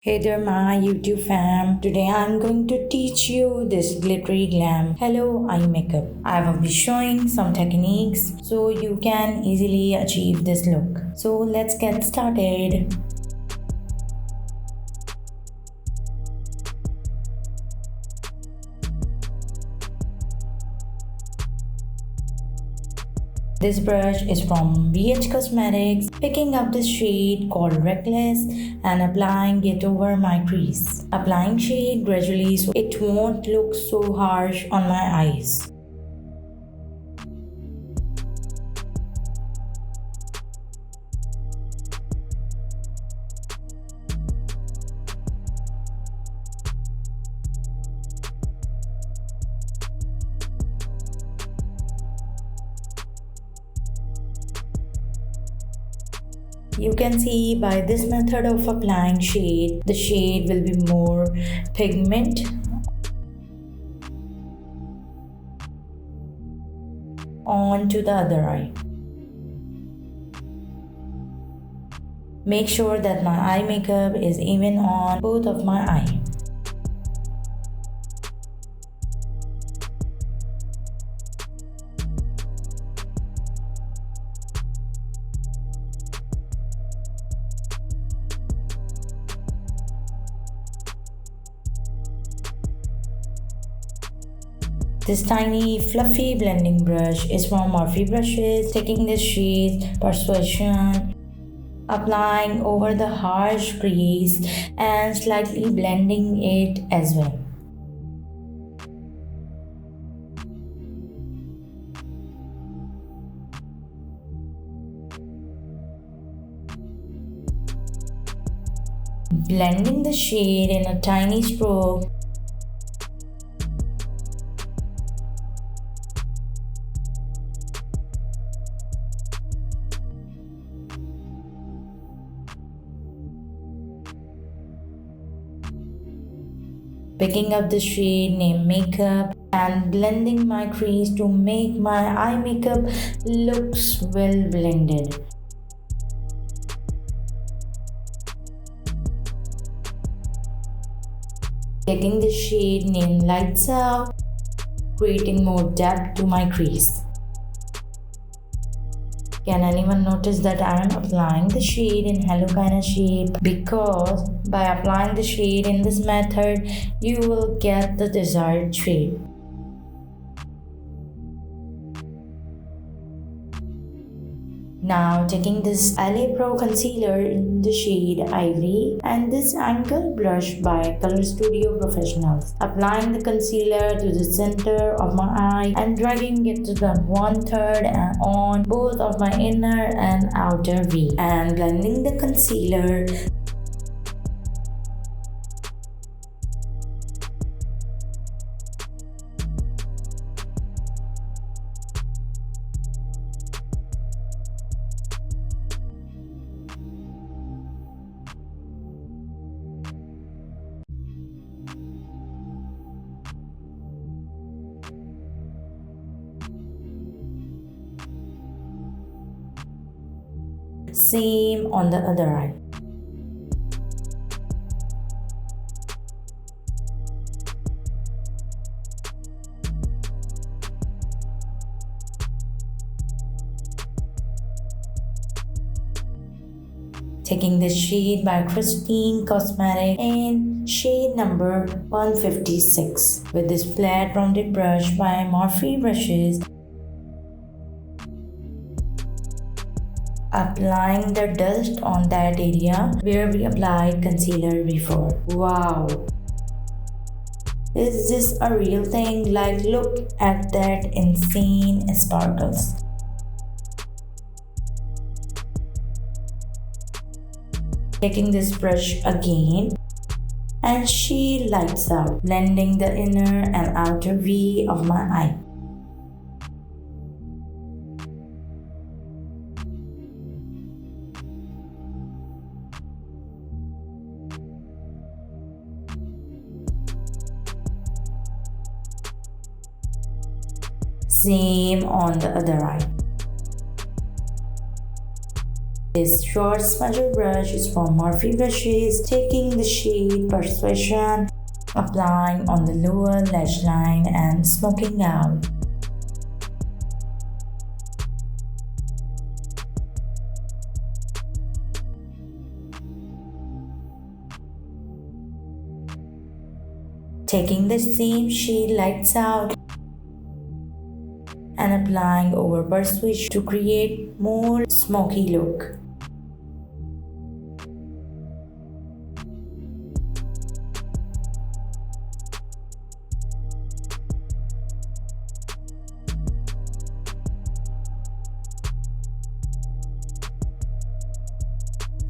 Hey there, my YouTube fam. Today I'm going to teach you this glittery glam hello eye makeup. I will be showing some techniques so you can easily achieve this look. So let's get started. This brush is from BH Cosmetics, picking up the shade called Reckless and applying it over my crease. Applying shade gradually so it won't look so harsh on my eyes. You can see by this method of applying shade, the shade will be more pigment onto the other eye. Make sure that my eye makeup is even on both of my eyes. This tiny fluffy blending brush is from Morphe brushes, taking this shade Persuasion, applying over the harsh crease and slightly blending it as well. Blending the shade in a tiny stroke. Picking up the shade named Makeup and blending my crease to make my eye makeup looks well blended. Taking the shade named Lights Out, creating more depth to my crease. Can anyone notice that I am applying the shade in hello kind of shape? Because by applying the shade in this method, you will get the desired shade. Now taking this LA Pro concealer in the shade Ivory and this angle brush by Color Studio Professionals. Applying the concealer to the center of my eye and dragging it to the 1/3 and on both of my inner and outer V. And blending the concealer. Same on the other eye. Taking this shade by Christine Cosmetics in shade number 156 with this flat rounded brush by Morphe brushes. Applying the dust on that area where we applied concealer before. Wow! Is this a real thing? Like, look at that insane sparkles. Taking this brush again and shade Lights Out, blending the inner and outer V of my eye. Same on the other eye. This short smudger brush is from Morphe brushes, taking the shade Persuasion, applying on the lower lash line and smoking out. Taking the same shade Lights Out and applying over Persuasion to create more smoky look.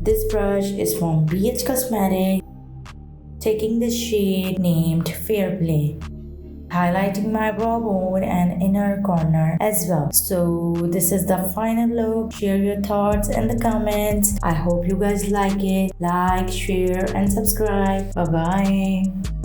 This brush is from BH Cosmetics, taking the shade named Fair Play, highlighting my brow bone and inner corner as well. So this is the final look. Share your thoughts in the comments. I hope you guys like it. Like, share and subscribe. Bye bye.